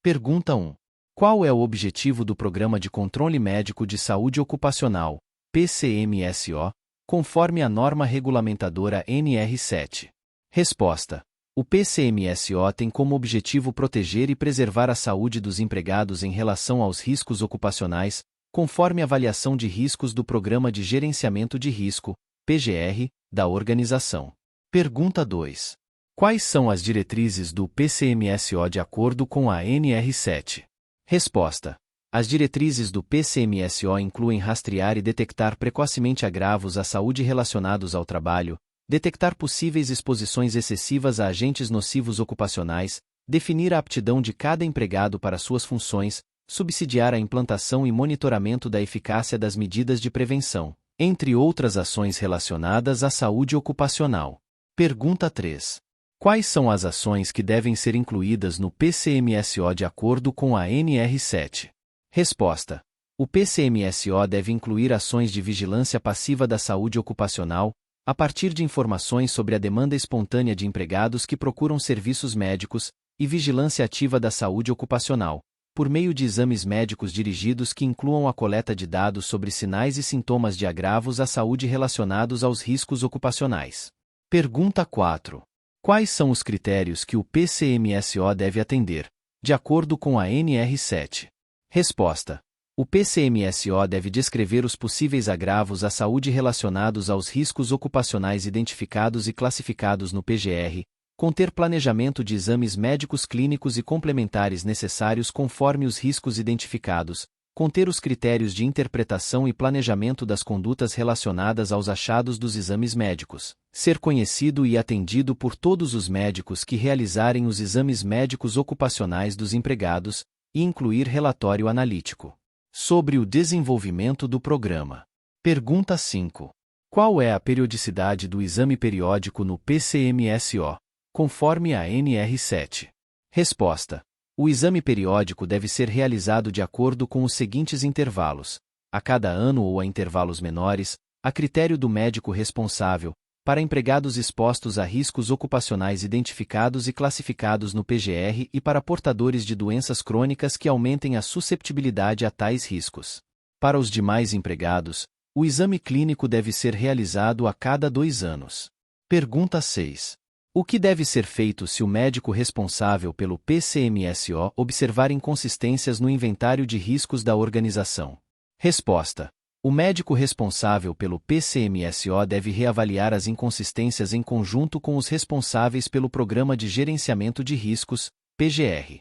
Pergunta 1. Qual é o objetivo do Programa de Controle Médico de Saúde Ocupacional, PCMSO, conforme a norma regulamentadora NR7? Resposta. O PCMSO tem como objetivo proteger e preservar a saúde dos empregados em relação aos riscos ocupacionais, conforme a avaliação de riscos do Programa de Gerenciamento de Risco, PGR, da organização. Pergunta 2. Quais são as diretrizes do PCMSO de acordo com a NR7? Resposta. As diretrizes do PCMSO incluem rastrear e detectar precocemente agravos à saúde relacionados ao trabalho, detectar possíveis exposições excessivas a agentes nocivos ocupacionais, definir a aptidão de cada empregado para suas funções, subsidiar a implantação e monitoramento da eficácia das medidas de prevenção, entre outras ações relacionadas à saúde ocupacional. Pergunta 3. Quais são as ações que devem ser incluídas no PCMSO de acordo com a NR7? Resposta. O PCMSO deve incluir ações de vigilância passiva da saúde ocupacional, a partir de informações sobre a demanda espontânea de empregados que procuram serviços médicos, e vigilância ativa da saúde ocupacional, por meio de exames médicos dirigidos que incluam a coleta de dados sobre sinais e sintomas de agravos à saúde relacionados aos riscos ocupacionais. Pergunta 4. Quais são os critérios que o PCMSO deve atender, de acordo com a NR7? Resposta. O PCMSO deve descrever os possíveis agravos à saúde relacionados aos riscos ocupacionais identificados e classificados no PGR, conter planejamento de exames médicos clínicos e complementares necessários conforme os riscos identificados, conter os critérios de interpretação e planejamento das condutas relacionadas aos achados dos exames médicos, ser conhecido e atendido por todos os médicos que realizarem os exames médicos ocupacionais dos empregados, e incluir relatório analítico. Sobre o desenvolvimento do programa. Pergunta 5. Qual é a periodicidade do exame periódico no PCMSO, conforme a NR7? Resposta. O exame periódico deve ser realizado de acordo com os seguintes intervalos: a cada ano ou a intervalos menores, a critério do médico responsável, para empregados expostos a riscos ocupacionais identificados e classificados no PGR e para portadores de doenças crônicas que aumentem a susceptibilidade a tais riscos. Para os demais empregados, o exame clínico deve ser realizado a cada 2 anos. Pergunta 6. O que deve ser feito se o médico responsável pelo PCMSO observar inconsistências no inventário de riscos da organização? Resposta. O médico responsável pelo PCMSO deve reavaliar as inconsistências em conjunto com os responsáveis pelo Programa de Gerenciamento de Riscos, PGR.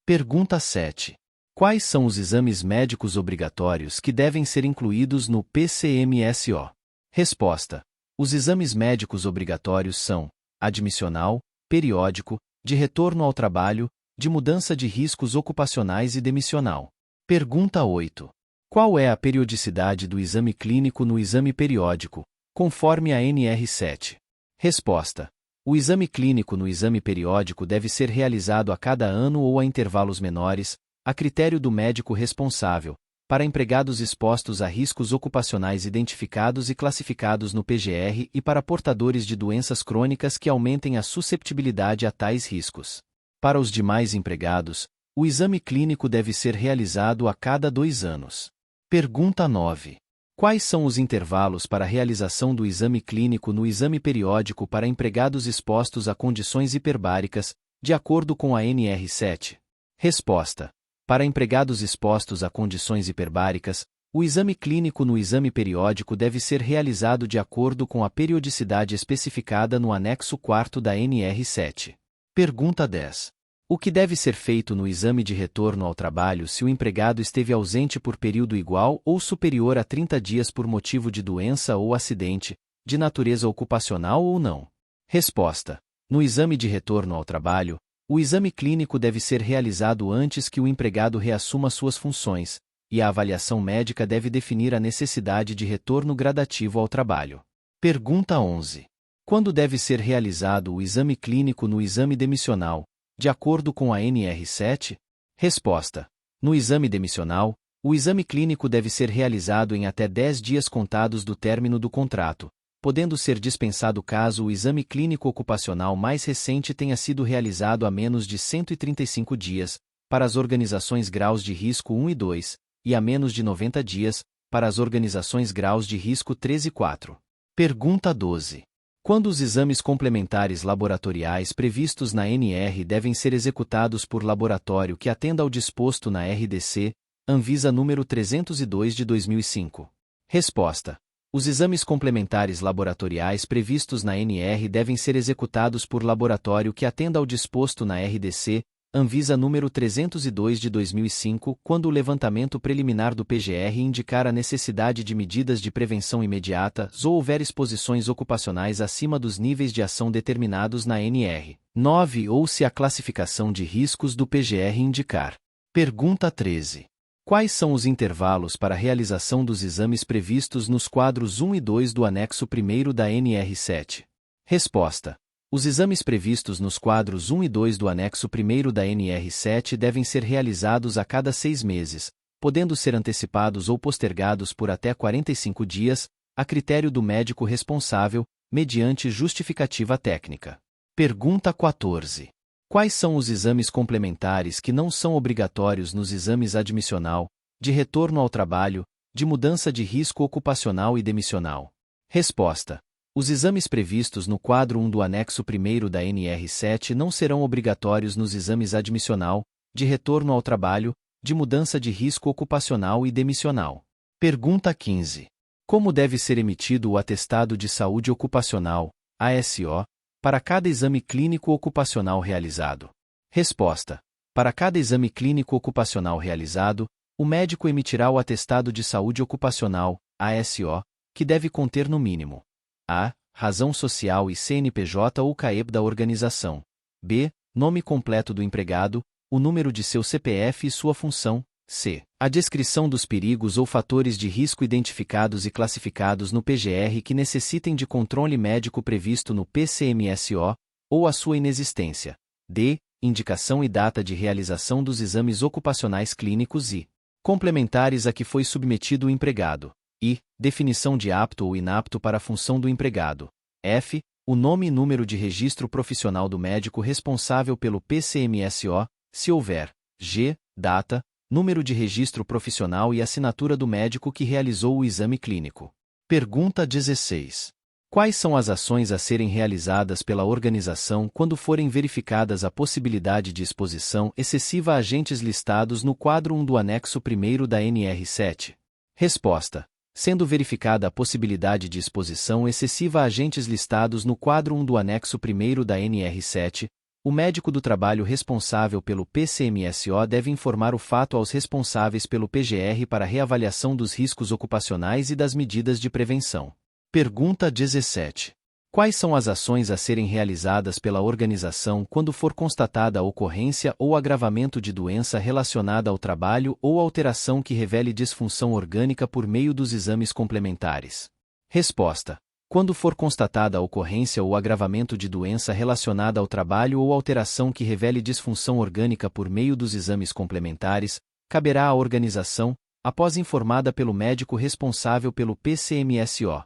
Pergunta 7. Quais são os exames médicos obrigatórios que devem ser incluídos no PCMSO? Resposta. Os exames médicos obrigatórios são admissional, periódico, de retorno ao trabalho, de mudança de riscos ocupacionais e demissional. Pergunta 8. Qual é a periodicidade do exame clínico no exame periódico, conforme a NR7? Resposta. O exame clínico no exame periódico deve ser realizado a cada ano ou a intervalos menores, a critério do médico responsável, para empregados expostos a riscos ocupacionais identificados e classificados no PGR e para portadores de doenças crônicas que aumentem a susceptibilidade a tais riscos. Para os demais empregados, o exame clínico deve ser realizado a cada 2 anos. Pergunta 9. Quais são os intervalos para a realização do exame clínico no exame periódico para empregados expostos a condições hiperbáricas, de acordo com a NR7? Resposta. Para empregados expostos a condições hiperbáricas, o exame clínico no exame periódico deve ser realizado de acordo com a periodicidade especificada no anexo 4º da NR7. Pergunta 10. O que deve ser feito no exame de retorno ao trabalho se o empregado esteve ausente por período igual ou superior a 30 dias por motivo de doença ou acidente, de natureza ocupacional ou não? Resposta. No exame de retorno ao trabalho, o exame clínico deve ser realizado antes que o empregado reassuma suas funções, e a avaliação médica deve definir a necessidade de retorno gradativo ao trabalho. Pergunta 11. Quando deve ser realizado o exame clínico no exame demissional, de acordo com a NR7? Resposta. No exame demissional, o exame clínico deve ser realizado em até 10 dias contados do término do contrato, podendo ser dispensado caso o exame clínico ocupacional mais recente tenha sido realizado há menos de 135 dias, para as organizações graus de risco 1 e 2, e a menos de 90 dias, para as organizações graus de risco 3 e 4. Pergunta 12. Quando os exames complementares laboratoriais previstos na NR devem ser executados por laboratório que atenda ao disposto na RDC, Anvisa número 302 de 2005? Resposta. Os exames complementares laboratoriais previstos na NR devem ser executados por laboratório que atenda ao disposto na RDC, Anvisa número 302 de 2005, quando o levantamento preliminar do PGR indicar a necessidade de medidas de prevenção imediatas ou houver exposições ocupacionais acima dos níveis de ação determinados na NR 9 ou se a classificação de riscos do PGR indicar. Pergunta 13. Quais são os intervalos para a realização dos exames previstos nos quadros 1 e 2 do anexo 1º da NR7? Resposta. Os exames previstos nos quadros 1 e 2 do anexo 1º da NR7 devem ser realizados a cada 6 meses, podendo ser antecipados ou postergados por até 45 dias, a critério do médico responsável, mediante justificativa técnica. Pergunta 14. Quais são os exames complementares que não são obrigatórios nos exames admissional, de retorno ao trabalho, de mudança de risco ocupacional e demissional? Resposta. Os exames previstos no quadro 1 do anexo 1º da NR7 não serão obrigatórios nos exames admissional, de retorno ao trabalho, de mudança de risco ocupacional e demissional. Pergunta 15. Como deve ser emitido o atestado de saúde ocupacional, ASO, para cada exame clínico ocupacional realizado? Resposta. Para cada exame clínico ocupacional realizado, o médico emitirá o atestado de saúde ocupacional, ASO, que deve conter no mínimo: a. Razão social e CNPJ ou CAEP da organização. B. Nome completo do empregado, o número de seu CPF e sua função. C. A descrição dos perigos ou fatores de risco identificados e classificados no PGR que necessitem de controle médico previsto no PCMSO, ou a sua inexistência. D. Indicação e data de realização dos exames ocupacionais clínicos e complementares a que foi submetido o empregado. I. Definição de apto ou inapto para a função do empregado. F. O nome e número de registro profissional do médico responsável pelo PCMSO, se houver. G. Data, número de registro profissional e assinatura do médico que realizou o exame clínico. Pergunta 16. Quais são as ações a serem realizadas pela organização quando forem verificadas a possibilidade de exposição excessiva a agentes listados no quadro 1 do anexo 1º da NR7? Resposta. Sendo verificada a possibilidade de exposição excessiva a agentes listados no quadro 1 do anexo 1º da NR7, o médico do trabalho responsável pelo PCMSO deve informar o fato aos responsáveis pelo PGR para reavaliação dos riscos ocupacionais e das medidas de prevenção. Pergunta 17. Quais são as ações a serem realizadas pela organização quando for constatada a ocorrência ou agravamento de doença relacionada ao trabalho ou alteração que revele disfunção orgânica por meio dos exames complementares? Resposta. Quando for constatada a ocorrência ou agravamento de doença relacionada ao trabalho ou alteração que revele disfunção orgânica por meio dos exames complementares, caberá à organização, após informada pelo médico responsável pelo PCMSO,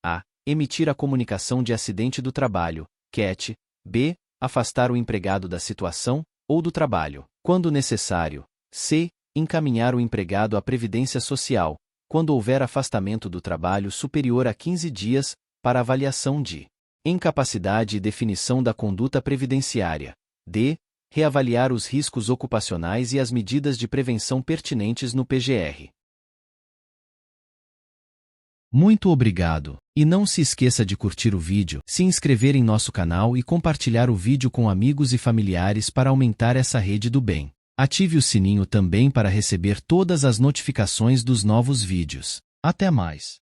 a. Emitir a comunicação de acidente do trabalho, CAT. B. Afastar o empregado da situação, ou do trabalho, quando necessário. C. Encaminhar o empregado à Previdência Social, quando houver afastamento do trabalho superior a 15 dias, para avaliação de incapacidade e definição da conduta previdenciária. D. Reavaliar os riscos ocupacionais e as medidas de prevenção pertinentes no PGR. Muito obrigado. E não se esqueça de curtir o vídeo, se inscrever em nosso canal e compartilhar o vídeo com amigos e familiares para aumentar essa rede do bem. Ative o sininho também para receber todas as notificações dos novos vídeos. Até mais!